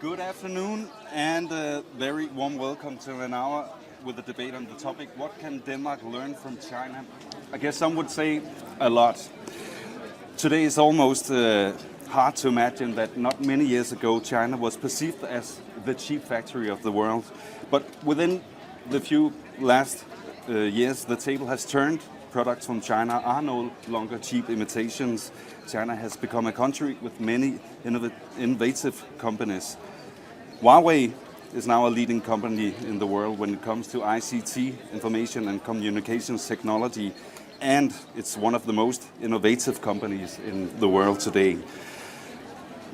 Good afternoon and a very warm welcome to an hour with a debate on the topic, what can Denmark learn from China? I guess some would say a lot. Today is almost hard to imagine that not many years ago China was perceived as the cheap factory of the world. But within the few last years the table has turned. Products from China are no longer cheap imitations. China has become a country with many innovative companies. Huawei is now a leading company in the world when it comes to ICT, information and communications technology, and it's one of the most innovative companies in the world today.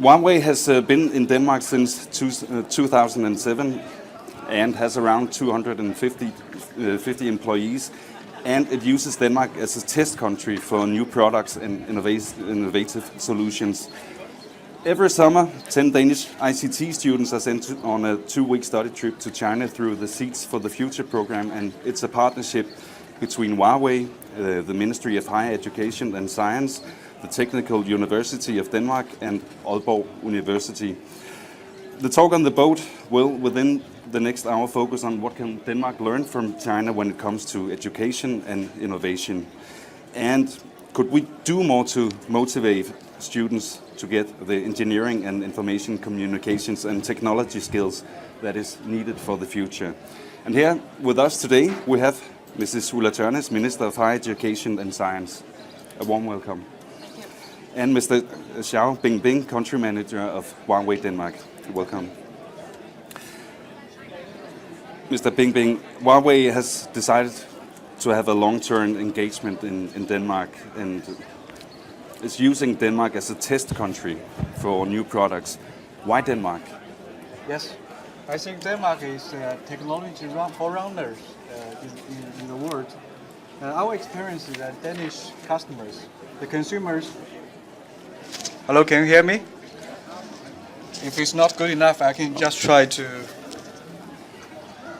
Huawei has been in Denmark since 2007 and has around 250 employees. And it uses Denmark as a test country for new products and innovative solutions. Every summer, 10 Danish ICT students are sent on a 2-week study trip to China through the Seeds for the Future program, and it's a partnership between Huawei, the Ministry of Higher Education and Science, the Technical University of Denmark and Aalborg University. The talk on the boat will, within the next hour, focus on what can Denmark learn from China when it comes to education and innovation. And could we do more to motivate students to get the engineering and information communications and technology skills that is needed for the future? And here with us today we have Mrs. Ulla Tørnæs, Minister of Higher Education and Science. A warm welcome. Thank you. And Mr. Xiao Binbing, Country Manager of Huawei Denmark. Welcome. Mr. Binbing, Huawei has decided to have a long-term engagement in Denmark and is using Denmark as a test country for new products. Why Denmark? Yes, I think Denmark is technology forerunner in the world. Our experience is that Danish customers, the consumers. Hello, can you hear me? If it's not good enough, I can just try to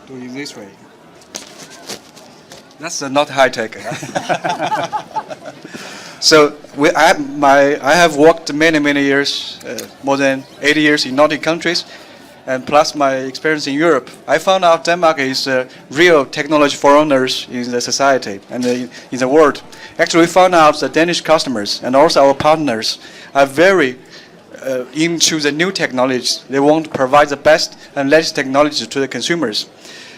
do it this way. That's not high tech. So I have worked many years, more than 80 years in Nordic countries, and plus my experience in Europe. I found out Denmark is real technology forerunners in the society and in the world. Actually, we found out that Danish customers and also our partners are very into the new technologies. They want to provide the best and latest technology to the consumers.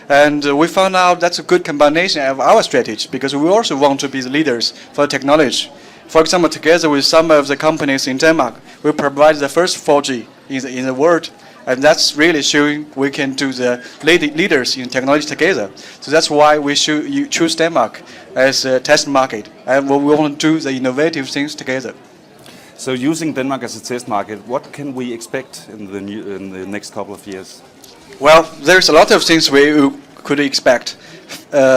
And we found out that's a good combination of our strategy because we also want to be the leaders for technology. For example, together with some of the companies in Denmark, we provide the first 4G in the world. And that's really showing we can do the leaders in technology together. So that's why we should choose Denmark as a test market. And we want to do the innovative things together. So using Denmark as a test market, what can we expect in the next couple of years? Well, there's a lot of things we could expect.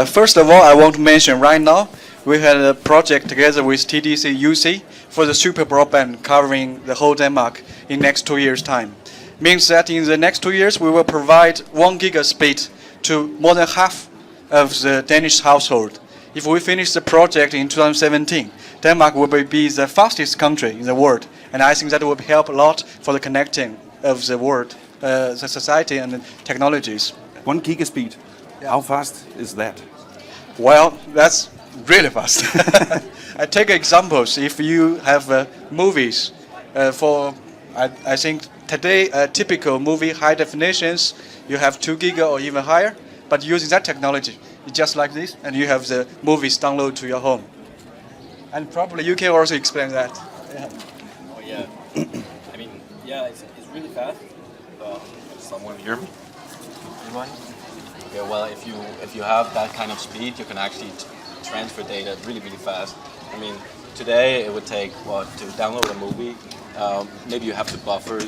First of all, I want to mention right now, we had a project together with TDC UC for the super broadband covering the whole Denmark in next 2 years' time. Means that in the next 2 years, we will provide 1 giga speed to more than half of the Danish household. If we finish the project in 2017, Denmark will be the fastest country in the world. And I think that will help a lot for the connecting of the world, the society and the technologies. 1 giga speed. Yeah. How fast is that? Well, that's really fast. I take examples. If you have movies I think today a typical movie high definitions, you have 2 giga or even higher. But using that technology, it's just like this, and you have the movies download to your home. And probably you can also explain that. Yeah. Oh yeah. I mean, yeah, it's really fast. Someone hear me? Anyone? Okay. Well, if you have that kind of speed, you can actually transfer data really fast. I mean, today it would take to download a movie. Maybe you have to buffer.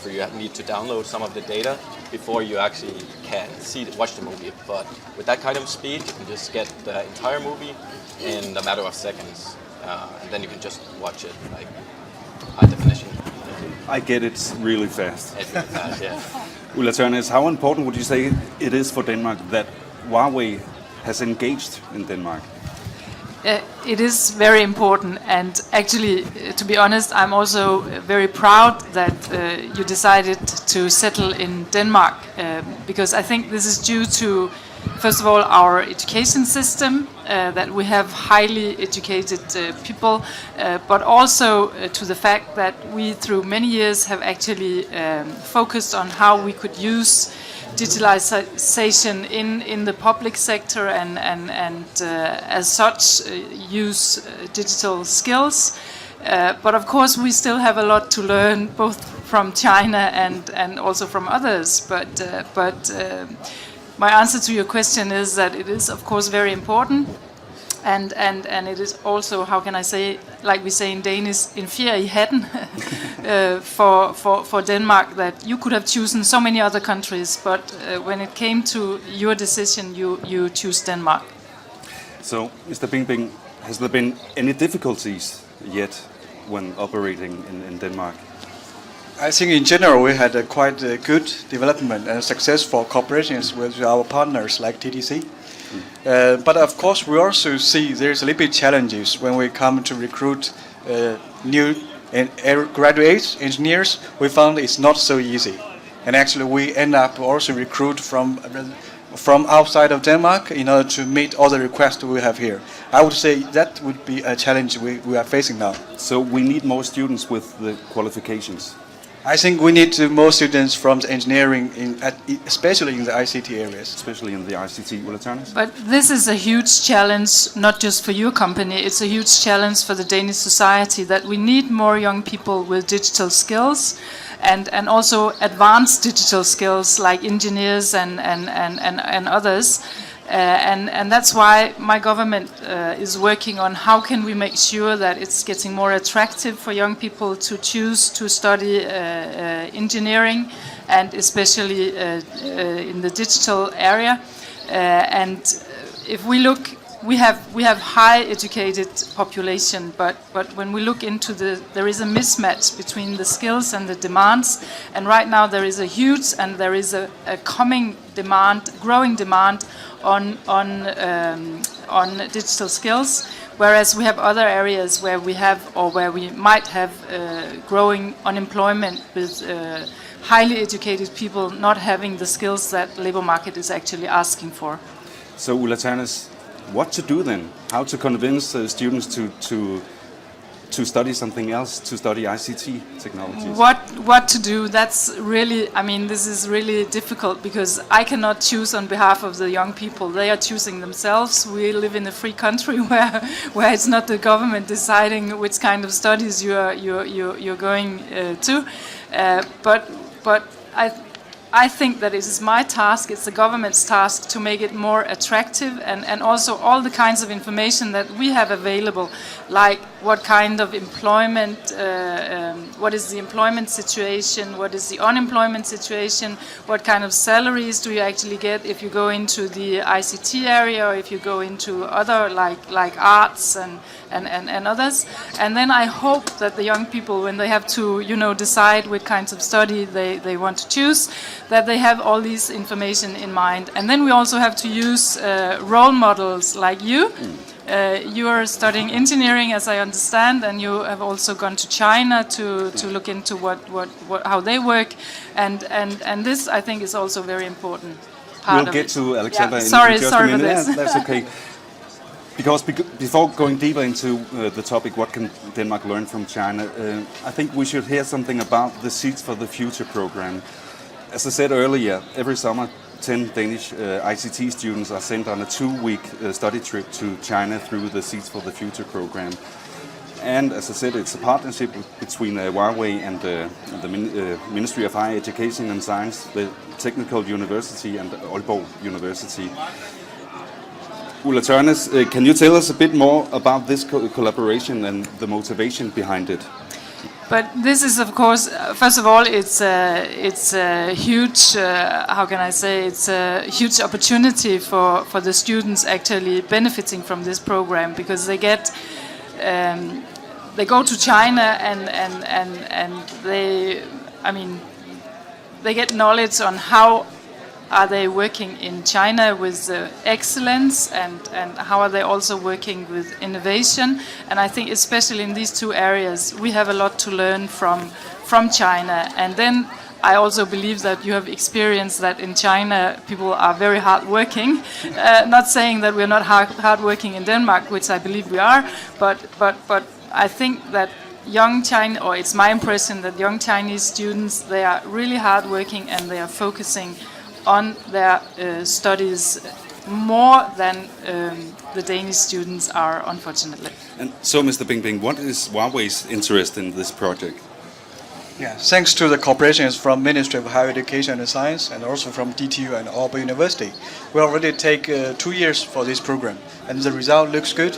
You need to download some of the data before you actually can watch the movie. But with that kind of speed, you can just get the entire movie in a matter of seconds, and then you can just watch it like high definition. I get it's really fast. It's really fast, yeah. Ulla Tørnæs, how important would you say it is for Denmark that Huawei has engaged in Denmark? it is very important, and actually, to be honest, I'm also very proud that you decided to settle in Denmark, because I think this is due to, first of all, our education system, that we have highly educated people, but also to the fact that we, through many years, have actually focused on how we could use digitalization in the public sector and as such use digital skills. But of course we still have a lot to learn, both from China and also from others. But my answer to your question is that it is of course very important. And it is also, how can I say, like we say in Danish, en fjer i hatten for Denmark, that you could have chosen so many other countries, but when it came to your decision, you choose Denmark. So, Mr. Binbing, has there been any difficulties yet when operating in Denmark? I think in general we had a quite good development and successful cooperations with our partners like TTC. But of course we also see there's a little bit challenges when we come to recruit new graduates, engineers. We found it's not so easy, and actually we end up also recruit from outside of Denmark in order to meet all the requests we have here. I would say that would be a challenge we are facing now. So we need more students with the qualifications. I think we need more students from the engineering, especially in the ICT areas. Especially in the ICT, Ulla Tørnæs. But this is a huge challenge, not just for your company, it's a huge challenge for the Danish society, that we need more young people with digital skills and also advanced digital skills like engineers and others. And that's why my government is working on how can we make sure that it's getting more attractive for young people to choose to study engineering, and especially in the digital area. And if we look, we have high educated population, but when we look into there is a mismatch between the skills and the demands, and right now there is a huge and there is a growing demand on digital skills, whereas we have other areas where we might have growing unemployment with highly educated people not having the skills that labor market is actually asking for. So Ulla Tørnæs, what to do then? How to convince students to study something else, to study ICT technologies? What to do? That's really, I mean, this is really difficult because I cannot choose on behalf of the young people. They are choosing themselves. We live in a free country where it's not the government deciding which kind of studies you're going to. But I think that it is my task, it's the government's task to make it more attractive, and also all the kinds of information that we have available, like what kind of employment, what is the employment situation, what is the unemployment situation, what kind of salaries do you actually get if you go into the ICT area or if you go into other like arts and others. And then I hope that the young people, when they have to decide what kinds of study they want to choose, that they have all these information in mind. And then we also have to use role models like you. You are studying engineering, as I understand, and you have also gone to China to look into how they work, and this I think is also very important. We'll get to Alexander in just a minute. Yeah, that's okay. Because before going deeper into the topic, what can Denmark learn from China, I think we should hear something about the Seeds for the Future program. As I said earlier, every summer 10 Danish ICT students are sent on a 2-week study trip to China through the Seeds for the Future program. And as I said, it's a partnership between Huawei and the Ministry of Higher Education and Science, the Technical University and Aalborg University. Ulla Tørnæs, can you tell us a bit more about this collaboration and the motivation behind it? But this is, of course, first of all, it's a huge, how can I say, it's a huge opportunity for the students actually benefiting from this program, because they get, they go to China and they get knowledge on how are they working in China with excellence, and how are they also working with innovation? And I think especially in these two areas, we have a lot to learn from China. And then I also believe that you have experienced that in China people are very hardworking. Not saying that we're not hardworking in Denmark, which I believe we are, but I think that young China, or it's my impression that young Chinese students, they are really hardworking and they are focusing on their studies more than the Danish students are, unfortunately. And so, Mr. Binbing, what is Huawei's interest in this project? Yeah, thanks to the cooperations from Ministry of Higher Education and Science and also from DTU and Aalborg University, we already take 2 years for this program, and the result looks good.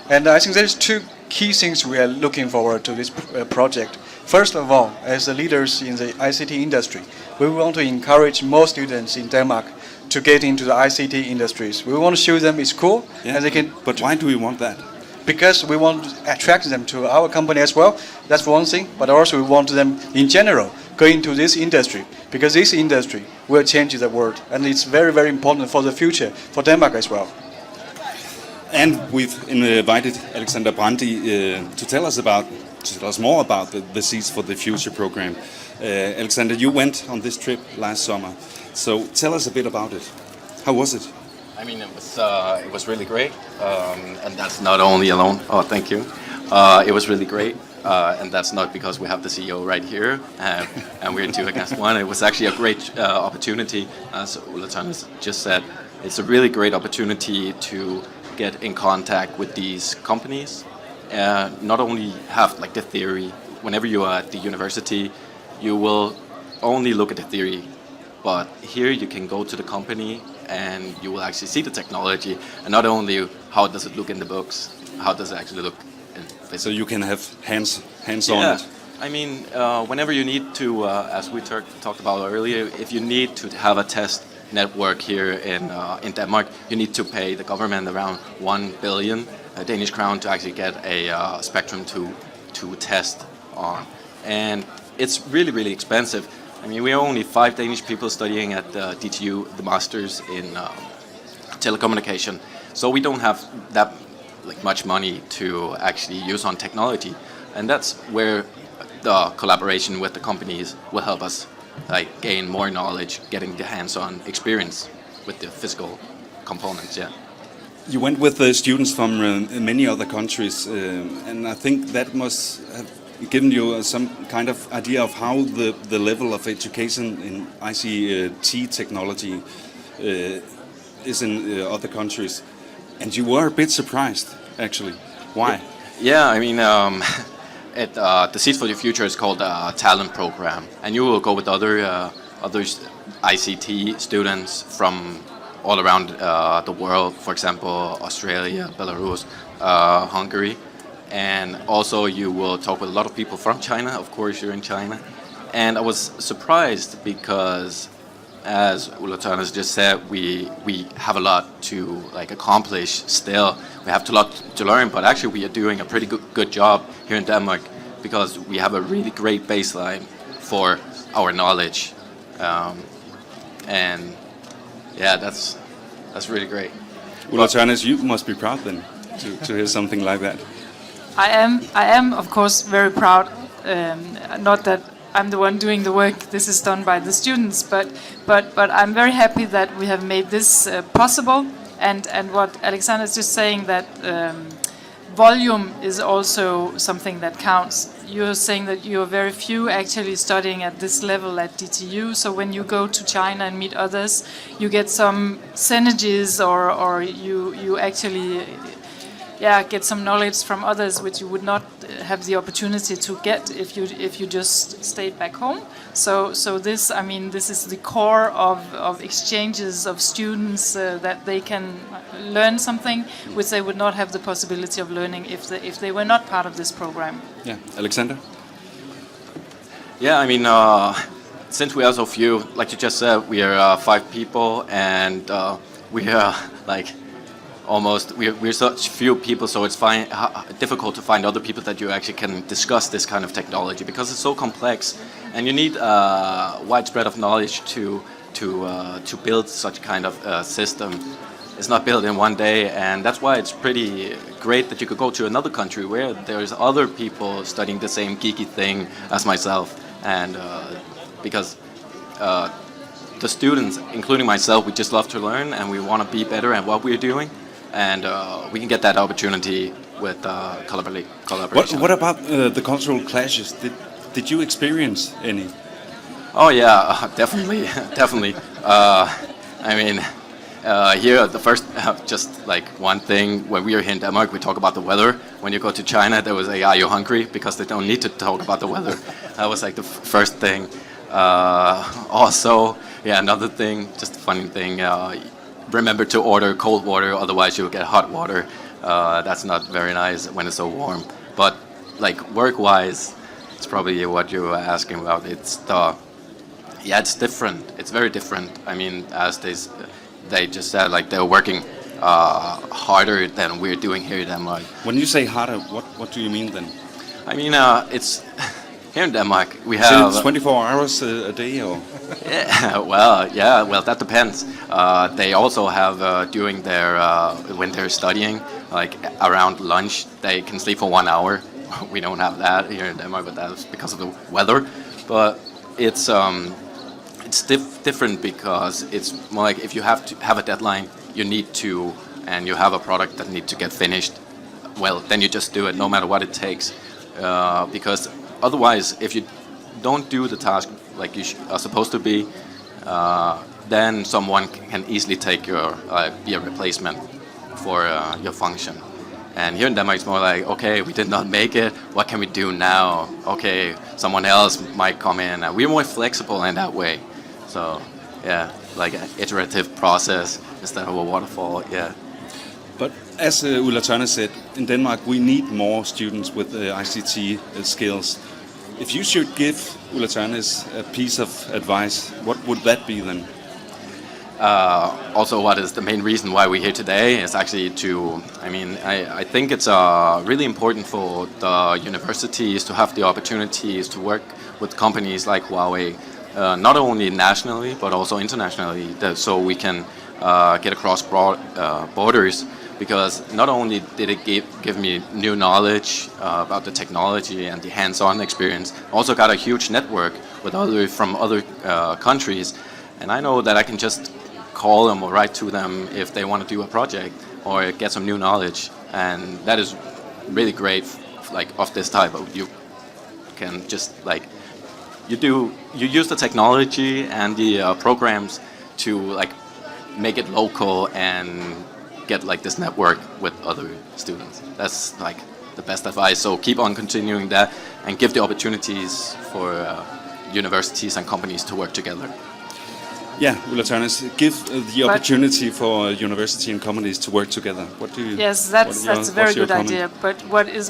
And I think there's two key things we are looking forward to this project. First of all, as the leaders in the ICT industry, we want to encourage more students in Denmark to get into the ICT industries. We want to show them it's cool, and they can. But why do we want that? Because we want to attract them to our company as well. That's one thing. But also we want them in general go into this industry, because this industry will change the world, and it's very, very important for the future for Denmark as well. And we've invited Alexander Brandy to tell us more about the Seeds for the Future program. Alexander, you went on this trip last summer, so tell us a bit about it. How was it? I mean, it was really great, and that's not only alone. Oh, thank you. It was really great, and that's not because we have the CEO right here, and we're 2 against 1. It was actually a great opportunity, as Ulla Tørnæs just said. It's a really great opportunity to get in contact with these companies. Not only have like the theory. Whenever you are at the university, you will only look at the theory, but here you can go to the company and you will actually see the technology, and not only how does it look in the books, how does it actually look in physics. So you can have hands on it. I mean, whenever you need to, as we talked about earlier, if you need to have a test network here in Denmark, you need to pay the government around 1 billion Danish crown to actually get a spectrum to test on, and it's really, really expensive. I mean, we're only 5 Danish people studying at DTU, the masters in telecommunication, so we don't have that much money to actually use on technology, and that's where the collaboration with the companies will help us gain more knowledge, getting the hands-on experience with the physical components. Yeah. You went with the students from many other countries, and I think that must have given you some kind of idea of how the level of education in ICT technology is in other countries. And you were a bit surprised, actually. Why? Yeah, I mean, the Seeds for the Future is called a talent program, and you will go with other ICT students from all around the world, for example, Australia, Belarus, Hungary, and also you will talk with a lot of people from China. Of course, you're in China. And I was surprised because, as Ulla Tørnæs just said, we have a lot to accomplish still. We have a lot to learn, but actually we are doing a pretty good job here in Denmark, because we have a really great baseline for our knowledge, and yeah, that's really great. Ulla Tørnæs, you must be proud then to hear something like that. I am of course very proud. Not that I'm the one doing the work. This is done by the students, but I'm very happy that we have made this possible. And what Alexander is just saying, that volume is also something that counts. You're saying that you're very few actually studying at this level at DTU, so when you go to China and meet others, you get some synergies, or you actually get some knowledge from others which you would not have the opportunity to get if you just stayed back home. So this, I mean, this is the core of exchanges of students, that they can learn something which they would not have the possibility of learning if they were not part of this program. Yeah, Alexander? Yeah, I mean, since we are so few, like you just said, we are 5 people, and we are we're such few people, so it's difficult to find other people that you actually can discuss this kind of technology, because it's so complex, and you need widespread of knowledge to to build such kind of system. It's not built in one day, and that's why it's pretty great that you could go to another country where there's other people studying the same geeky thing as myself, and because the students, including myself, we just love to learn and we want to be better at what we're doing, and we can get that opportunity with collaboration. What about the cultural clashes? Did you experience any? Oh yeah, definitely, definitely. I mean, here the first, just like one thing, when we were here in Denmark, we talk about the weather. When you go to China, there was are you hungry? Because they don't need to talk about the weather. That was like the first thing. Also, yeah, another thing, just a funny thing. Remember to order cold water, otherwise you'll get hot water. That's not very nice when it's so warm. But like work-wise, it's probably what you were asking about. It's different. It's very different. I mean, as they just said, like they're working harder than we're doing here in Denmark. When you say harder, what do you mean then? I mean, it's here in Denmark we have Is it 24 hours a day or? Well, that depends. They also have during their when they're studying, like around lunch, they can sleep for 1 hour. We don't have that here in Denmark, but that's because of the weather. But it's different because it's more like if you have to have a deadline, you need to, and you have a product that needs to get finished. Well, then you just do it, no matter what it takes, because otherwise, if you don't do the task like you are supposed to be, then someone can easily take be a replacement for your function. And here in Denmark, it's more like, okay, we did not make it. What can we do now? Okay, someone else might come in. And we're more flexible in that way. So, yeah, like an iterative process instead of a waterfall, yeah. But as Ulla Tørnæs said, in Denmark we need more students with ICT skills. If you should give Ulla Tørnæs a piece of advice, what would that be then? Also, what is the main reason why we're here today is actually I think it's really important for the universities to have the opportunities to work with companies like Huawei, not only nationally but also internationally, so we can get across borders. Because not only did it give me new knowledge about the technology and the hands-on experience, I also got a huge network with from other countries, and I know that I can just call them or write to them if they want to do a project or get some new knowledge, and that is really great. Like of this type, you can just like you use the technology and the programs to like make it local and get like this network with other students. That's like the best advice. So keep on continuing that and give the opportunities for universities and companies to work together. Yeah, Ulla Tørnæs, give the opportunity for university and companies to work together. What do you? Yes, that's a very good idea. But what is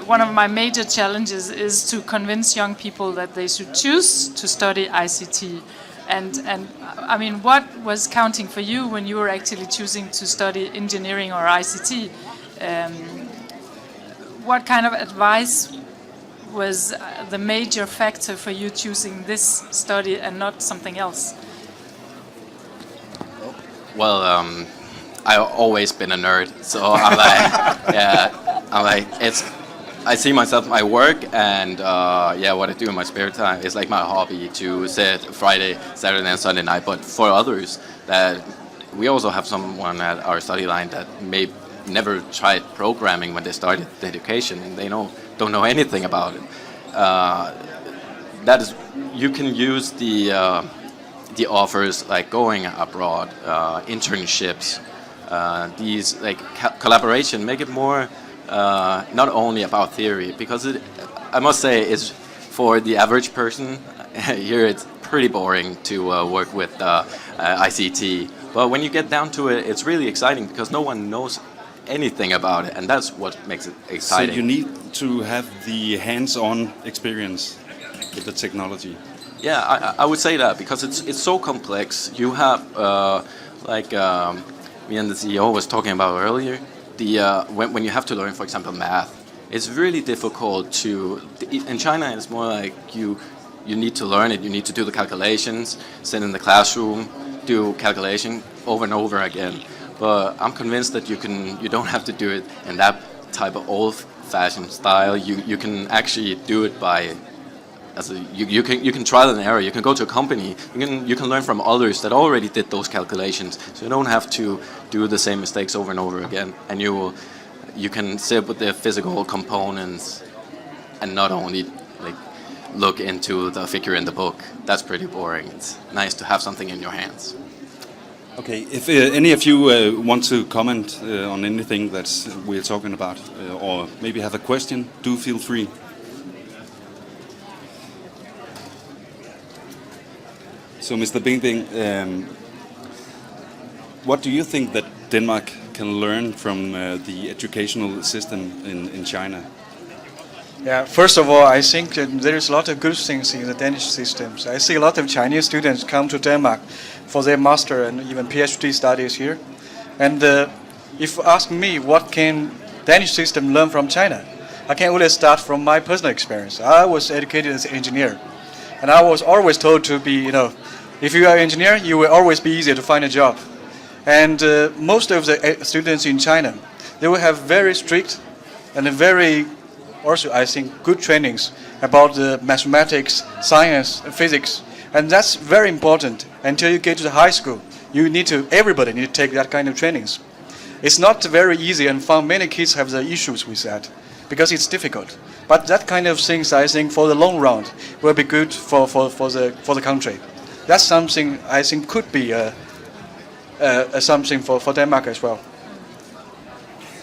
one of my major challenges is to convince young people that they should choose to study ICT. And I mean, what was counting for you when you were actually choosing to study engineering or ICT? What kind of advice was the major factor for you choosing this study and not something else? Well, I've always been a nerd, so I'm like, I see myself, my work, and what I do in my spare time is like my hobby to sit Friday, Saturday, and Sunday night. But for others, that we also have someone at our study line that may never tried programming when they started the education, and they don't know anything about it. That is, you can use the offers like going abroad, internships, these like collaboration, make it more. Not only about theory, because I must say, it's for the average person here. It's pretty boring to work with ICT. But when you get down to it, it's really exciting because no one knows anything about it, and that's what makes it exciting. So you need to have the hands-on experience with the technology. Yeah, I would say that because it's so complex. You have me and the CEO was talking about earlier. When you have to learn, for example, math, it's really difficult in China, it's more like you need to learn it. You need to do the calculations, sit in the classroom, do calculation over and over again. But I'm convinced that you don't have to do it in that type of old-fashioned style. You can actually do it by you can trial and error. You can go to a company. You can learn from others that already did those calculations. So you don't have to do the same mistakes over and over again. And you can sit with the physical components and not only like look into the figure in the book. That's pretty boring. It's nice to have something in your hands. Okay, if any of you want to comment on anything that we're talking about, or maybe have a question, do feel free. So, Mr. Binbing, what do you think that Denmark can learn from the educational system in China? Yeah, first of all, I think there is a lot of good things in the Danish systems. I see a lot of Chinese students come to Denmark for their master and even PhD studies here. And if you ask me what can Danish system learn from China, I can only start from my personal experience. I was educated as an engineer, and I was always told to be, if you are an engineer, you will always be easier to find a job. And most of the students in China, they will have very strict and very, also I think, good trainings about the mathematics, science, and physics. And that's very important. Until you get to the high school, everybody need to take that kind of trainings. It's not very easy, and many kids have the issues with that because it's difficult. But that kind of things, I think, for the long run, will be good for the country. That's something I think could be something for Denmark as well.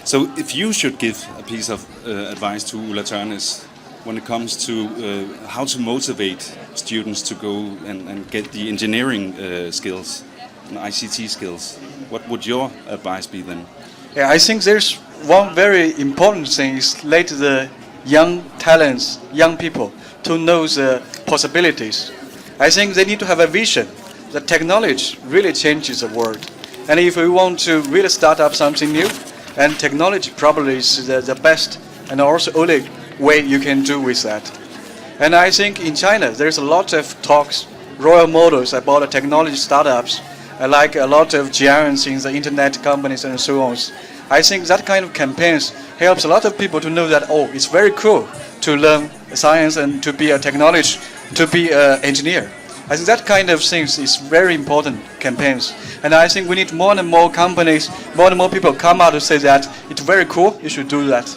So, if you should give a piece of advice to Ulla Tørnæs when it comes to how to motivate students to go and get the engineering skills and ICT skills, what would your advice be then? Yeah, I think there's one very important thing is let the young talents, young people, to know the possibilities. I think they need to have a vision. The technology really changes the world. And if we want to really start up something new, and technology probably is the best and also only way you can do with that. And I think in China there's a lot of talks, role models about the technology startups, like a lot of giants in the internet companies and so on. I think that kind of campaigns helps a lot of people to know that, it's very cool to learn science and to be a technology, to be an engineer. I think that kind of things is very important campaigns. And I think we need more and more companies, more and more people come out to say that it's very cool, you should do that.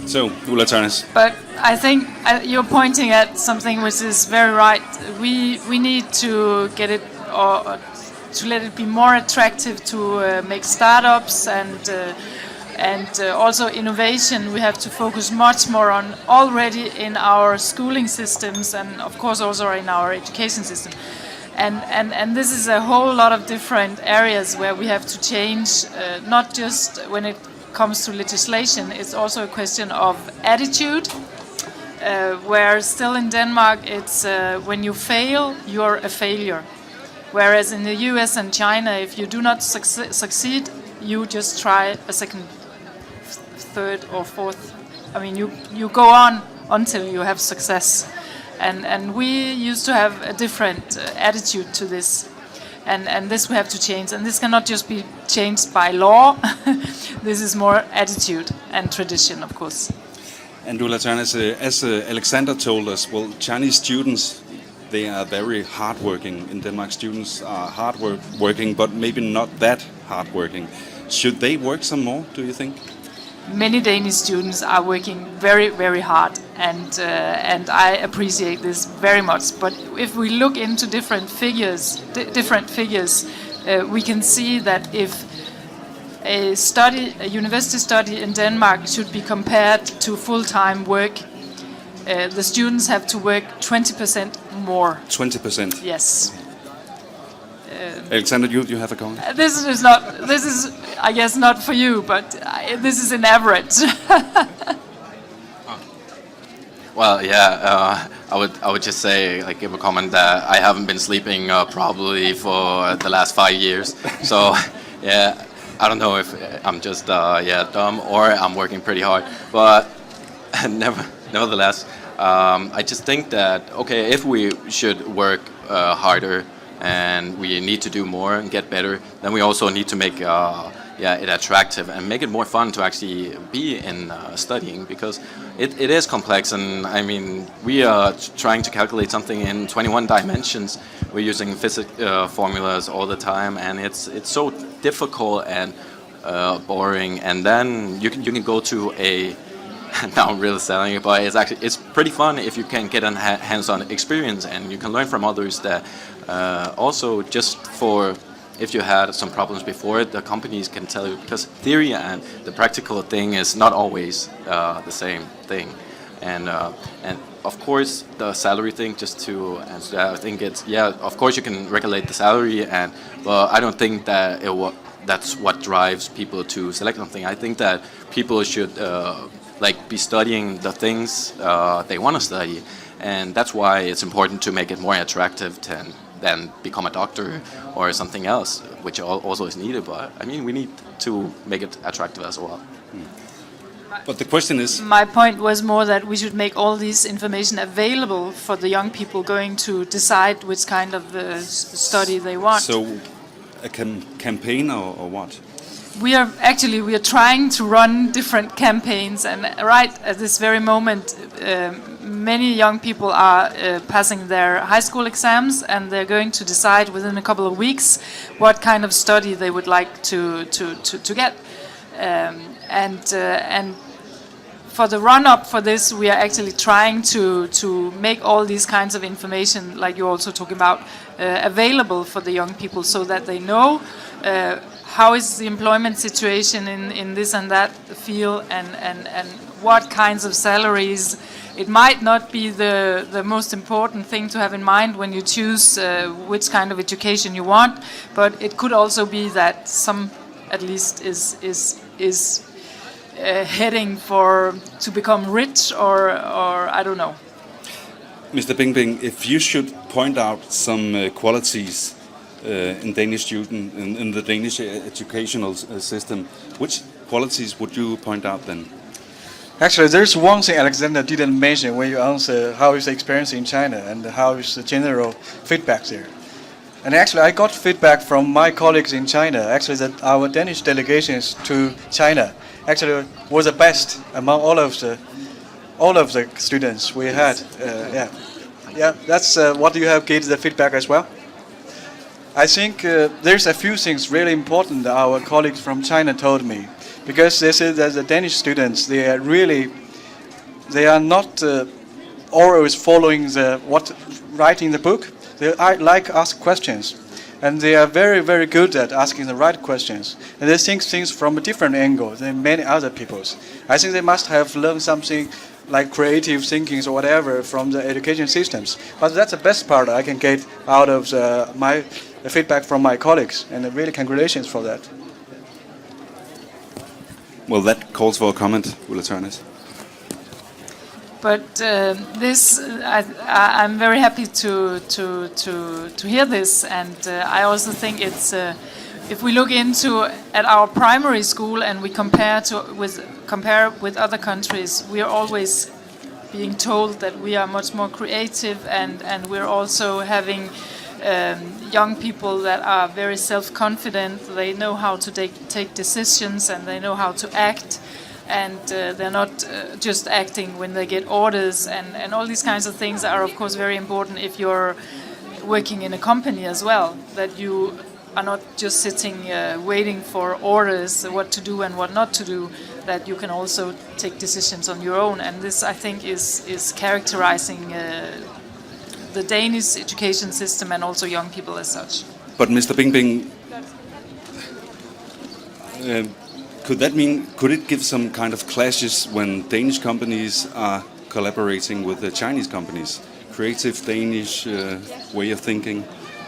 So, Ulla Tørnæs. But I think you're pointing at something which is very right. We need to get it, or to let it be more attractive to make startups and also innovation. We have to focus much more on already in our schooling systems, and of course also in our education system. And this is a whole lot of different areas where we have to change, not just when it comes to legislation. It's also a question of attitude, where still in Denmark it's when you fail, you're a failure. Whereas in the US and China, if you do not succeed, you just try a second, third or fourth. I mean, you go on until you have success. And we used to have a different attitude to this. And this we have to change. And this cannot just be changed by law. This is more attitude and tradition, of course. And Ulla Tørnæs, as Alexander told us, well, Chinese students, they are very hardworking. In Denmark, students are hardworking, but maybe not that hardworking. Should they work some more, do you think? Many Danish students are working very, very hard, and I appreciate this very much. But if we look into different figures, we can see that if a university study in Denmark should be compared to full-time work, the students have to work 20% more. 20%? Yes. Alexander, you have a comment? This is, I guess, not for you, but this is an average. Well, yeah, I would just say, like, give a comment that I haven't been sleeping probably for the last 5 years. So, yeah, I don't know if I'm just dumb or I'm working pretty hard. But nevertheless, I just think that, okay, if we should work harder and we need to do more and get better, then we also need to make it attractive and make it more fun to actually be in studying, because it is complex. And I mean, we are trying to calculate something in 21 dimensions. We're using physics formulas all the time, and it's so difficult and boring. And then you can go to a now I'm really selling it, but it's pretty fun if you can get a hands-on experience and you can learn from others. That also, just for if you had some problems before, the companies can tell you, because theory and the practical thing is not always the same thing. And of course the salary thing, just to answer that, I think it's, of course you can regulate the salary, but I don't think that that's what drives people to select something. I think that people should be studying the things they want to study, and that's why it's important to make it more attractive than become a doctor or something else, which also is needed. But I mean, we need to make it attractive as well. But the question is, my point was more that we should make all this information available for the young people going to decide which kind of study they want. so a campaign or what? We are trying to run different campaigns, and right at this very moment, many young people are passing their high school exams, and they're going to decide within a couple of weeks what kind of study they would like to get. And for the run-up for this, we are actually trying to make all these kinds of information, like you're also talking about, available for the young people, so that they know how is the employment situation in this and that field, and what kinds of salaries. It might not be the most important thing to have in mind when you choose which kind of education you want, but it could also be that some at least is heading to become rich, or I don't know. Mr. Binbing, if you should point out some qualities in Danish student in the Danish educational system, which qualities would you point out then? Actually, there's one thing Alexander didn't mention when you answer how is the experience in China and how is the general feedback there. And actually, I got feedback from my colleagues in China, actually, that our Danish delegations to China actually was the best among all of the students we had. That's what you have gained the feedback as well. I think there's a few things really important that our colleagues from China told me, because they said that the Danish students, they are not always following what writing the book. They like ask questions, and they are very, very good at asking the right questions, and they think things from a different angle than many other people's. I think they must have learned something like creative thinking or whatever from the education systems. But that's the best part I can get out of my feedback from my colleagues, and really congratulations for that. Well, that calls for a comment, Ulla Tørnæs. But I'm very happy to hear this, and I also think it's if we look at our primary school and we compare with other countries, we are always being told that we are much more creative, and we're also having young people that are very self-confident. They know how to take decisions, and they know how to act. And they're not just acting when they get orders, and all these kinds of things are of course very important if you're working in a company as well, that you are not just sitting waiting for orders what to do and what not to do, that you can also take decisions on your own. And this, I think, is characterizing the Danish education system and also young people as such. But Mr. Binbing, could it give some kind of clashes when Danish companies are collaborating with the Chinese companies? Creative Danish way of thinking?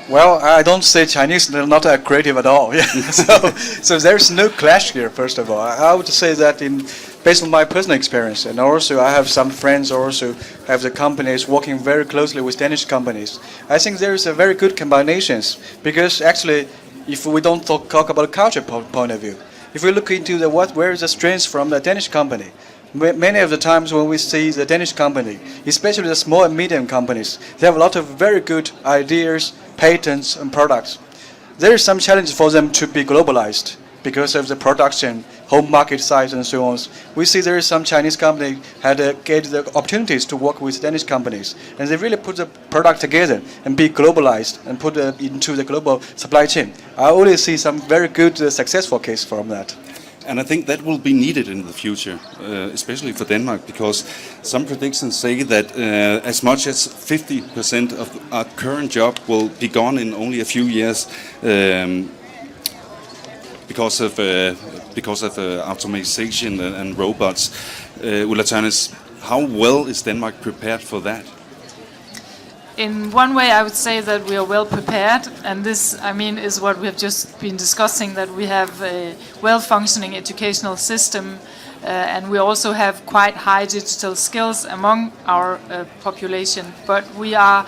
Well, I don't say Chinese, they're not creative at all. So there's no clash here, first of all. I would say that based on my personal experience, and also I have some friends also have the companies working very closely with Danish companies. I think there is a very good combinations, because actually, if we don't talk about culture point of view, if we look into where is the strength from the Danish company, Many of the times when we see the Danish company, especially the small and medium companies, they have a lot of very good ideas, patents and products. There is some challenge for them to be globalized because of the production, home market size and so on. We see there is some Chinese company had get the opportunities to work with Danish companies, and they really put the product together and be globalized and put into the global supply chain. I only see some very good successful case from that. And I think that will be needed in the future, especially for Denmark, because some predictions say that as much as 50% of our current job will be gone in only a few years because of automation and robots. Ulla Tørnæs, how well is Denmark prepared for that? In one way, I would say that we are well prepared, and this, I mean, is what we have just been discussing, that we have a well-functioning educational system, and we also have quite high digital skills among our population. But we are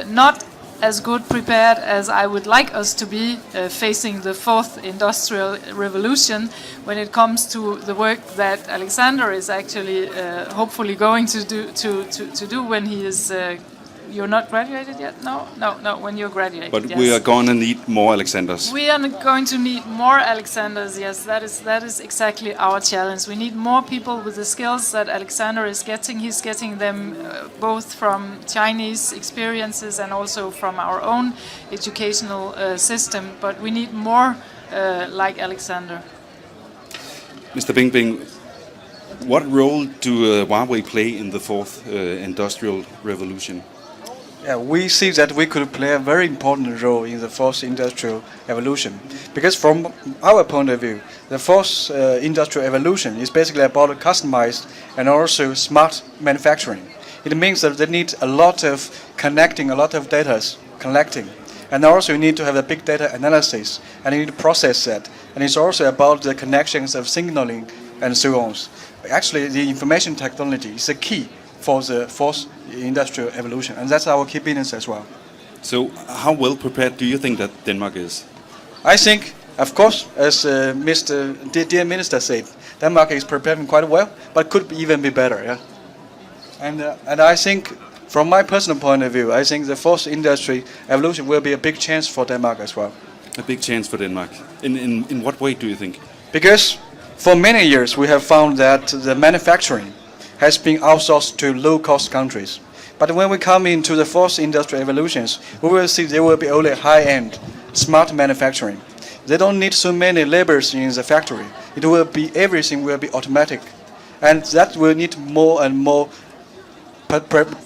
not as good prepared as I would like us to be facing the fourth industrial revolution when it comes to the work that Alexander is actually hopefully going to do when he is. You're not graduated yet? No, when you're graduated. But yes. we are going to need more Alexanders. We are going to need more Alexanders, yes. That is exactly our challenge. We need more people with the skills that Alexander is getting. He's getting them both from Chinese experiences and also from our own educational system. But we need more like Alexander. Mr. Binbing, what role do Huawei play in the fourth industrial revolution? Yeah, we see that we could play a very important role in the fourth industrial evolution. Because from our point of view, the fourth industrial evolution is basically about customized and also smart manufacturing. It means that they need a lot of connecting, a lot of data collecting. And also you need to have a big data analysis and you need to process that. And it's also about the connections of signaling and so on. Actually, the information technology is a key for the fourth industrial evolution, and that's our key business as well. So, how well prepared do you think that Denmark is? I think, of course, as Mr. Dear Minister said, Denmark is preparing quite well, but could even be better. Yeah, and I think, from my personal point of view, I think the fourth industry evolution will be a big chance for Denmark as well. A big chance for Denmark. In what way do you think? Because for many years we have found that the manufacturing has been outsourced to low-cost countries. But when we come into the fourth industrial evolutions, we will see there will be only high-end, smart manufacturing. They don't need so many laborers in the factory. It will be, everything will be automatic. And that will need more and more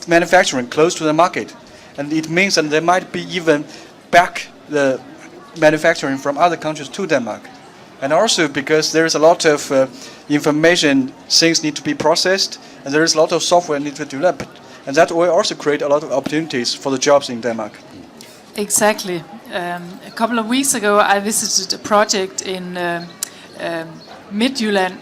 manufacturing close to the market. And it means that they might be even back the manufacturing from other countries to Denmark. And also because there is a lot of information, things need to be processed, and there is a lot of software need to develop. And that will also create a lot of opportunities for the jobs in Denmark. Exactly. A couple of weeks ago, I visited a project in Midtjylland.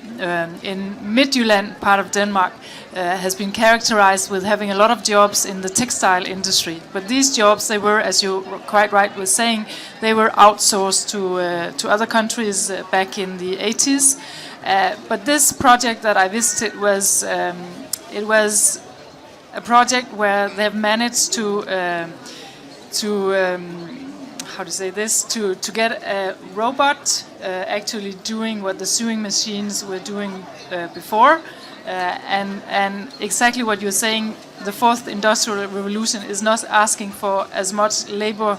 In Midtjylland, part of Denmark, has been characterized with having a lot of jobs in the textile industry. But these jobs, they were, as you quite right were saying, they were outsourced to other countries back in the 80s. But this project that I visited was it was a project where they have managed to how to say this, to get a robot actually doing what the sewing machines were doing before, and exactly what you're saying, the fourth industrial revolution is not asking for as much labor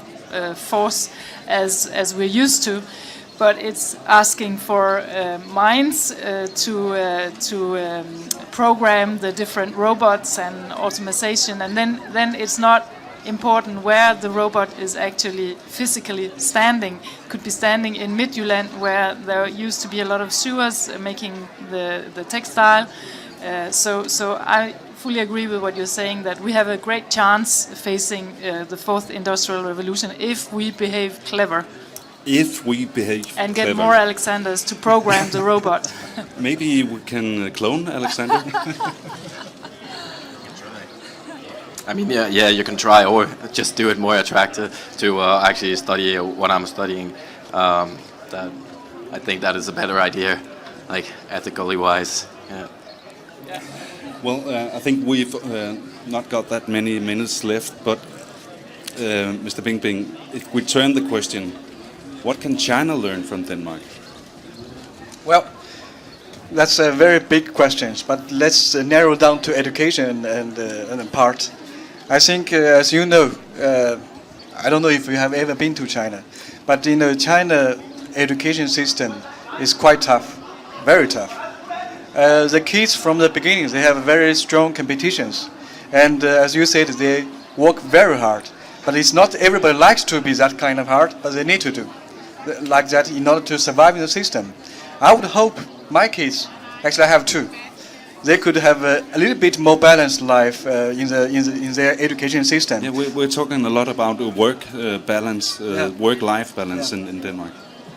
force as we're used to, but it's asking for minds to program the different robots and automation, and then it's not important where the robot is actually physically standing. Could be standing in Midtjylland, where there used to be a lot of sewers making the textile. So I fully agree with what you're saying, that we have a great chance facing the fourth industrial revolution if we behave clever. If we behave and get clever. more Alexanders to program the robot. Maybe we can clone Alexander. I mean, yeah, you can try, or just do it more attractive to actually study what I'm studying. That I think that is a better idea, like ethically wise. Yeah. Well, I think we've not got that many minutes left, but Mr. Bingbing, if we turn the question, what can China learn from Denmark? Well, that's a very big question, but let's narrow down to education and part. I think, as you know, I don't know if you have ever been to China, but China education system is quite tough, very tough. The kids from the beginning, they have very strong competitions, and as you said, they work very hard. But it's not everybody likes to be that kind of hard, but they need to do like that in order to survive in the system. I would hope my kids, actually I have two, they could have a little bit more balanced life in their education system. Yeah, we're talking a lot about work balance, work-life balance in Denmark.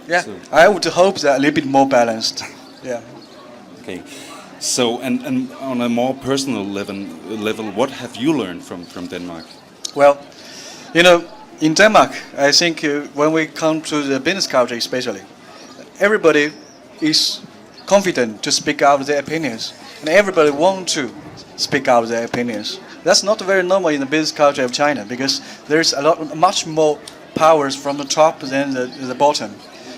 Yeah, so. I would hope they're a little bit more balanced. Yeah. Okay. So, and on a more personal level, what have you learned from Denmark? Well, in Denmark, I think when we come to the business culture especially, everybody is confident to speak out their opinions. And everybody wants to speak out their opinions. That's not very normal in the business culture of China because there's much more powers from the top than the bottom.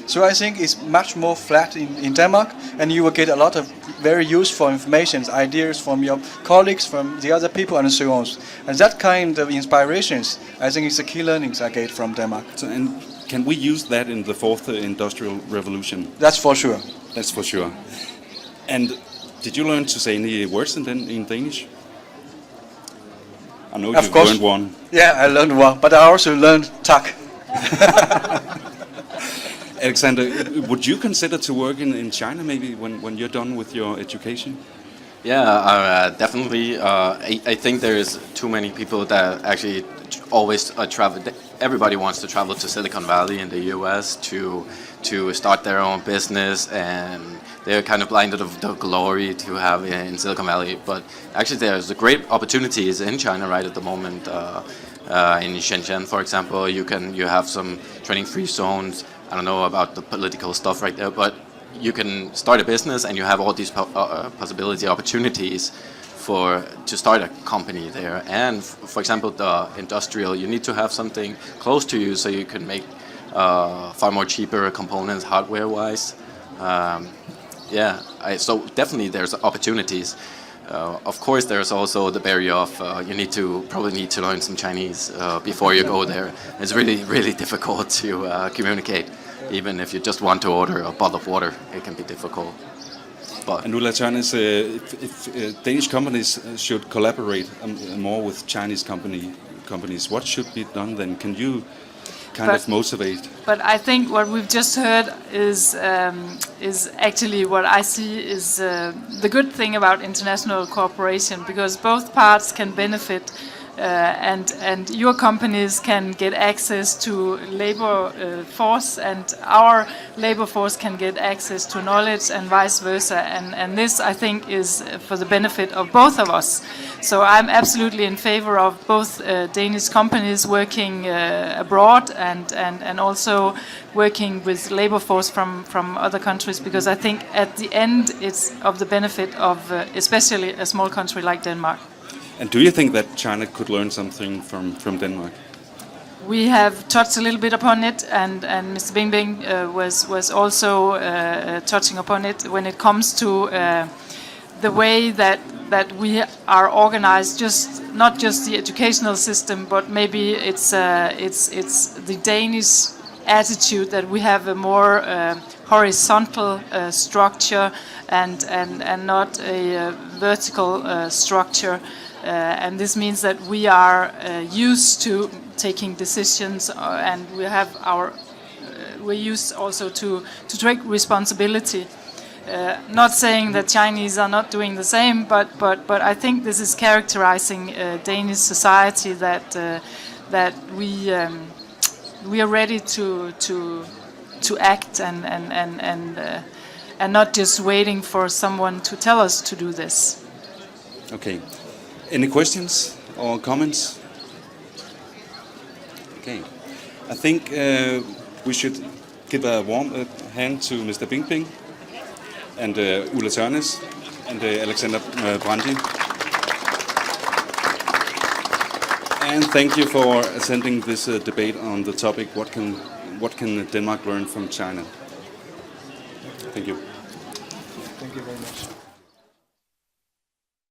So I think it's much more flat in Denmark, and you will get a lot of very useful information, ideas from your colleagues, from the other people, and so on. And that kind of inspirations, I think, is the key learnings I get from Denmark. So, and can we use that in the fourth industrial revolution? That's for sure. That's for sure. And did you learn to say any words in Danish? I know you learned one. Yeah, I learned one, but I also learned tak. Alexander, would you consider to work in China maybe when you're done with your education? Yeah, definitely. I think there's too many people that actually always travel. Everybody wants to travel to Silicon Valley in the US to start their own business, and they're kind of blinded of the glory to have in Silicon Valley. But actually, there's great opportunities in China right at the moment. In Shenzhen, for example, you have some training-free zones. I don't know about the political stuff right there, but you can start a business and you have all these opportunities to start a company there. And for example, the industrial, you need to have something close to you so you can make far more cheaper components hardware-wise. So definitely there's opportunities. Of course, there's also the barrier of you probably need to learn some Chinese before you go there. It's really, really difficult to communicate. Even if you just want to order a bottle of water, it can be difficult. And Ulla Tørnæs, if Danish companies should collaborate more with Chinese companies, what should be done then? Can you of motivate? But I think what we've just heard is actually what I see is the good thing about international cooperation, because both parts can benefit, and your companies can get access to labor force, and our labor force can get access to knowledge, and vice versa. And this, I think, is for the benefit of both of us. So I'm absolutely in favor of both Danish companies working abroad and also working with labor force from other countries, because I think at the end it's of the benefit of especially a small country like Denmark. And do you think that China could learn something from Denmark? We have touched a little bit upon it, and Mr. Bingbing was also touching upon it when it comes to the way that we are organized, not just the educational system, but maybe it's the Danish attitude that we have a more horizontal structure and not a vertical structure. And this means that we are used to taking decisions, and we're used also to take responsibility. Not saying that Chinese are not doing the same, but I think this is characterizing Danish society that we are ready to act and not just waiting for someone to tell us to do this. Okay. Any questions or comments? Okay. I think we should give a warm hand to Mr. Bingbing and Ulla Tørnæs. And Alexander Brandy. And thank you for attending this debate on the topic, what can Denmark learn from China? Thank you. Thank you very much.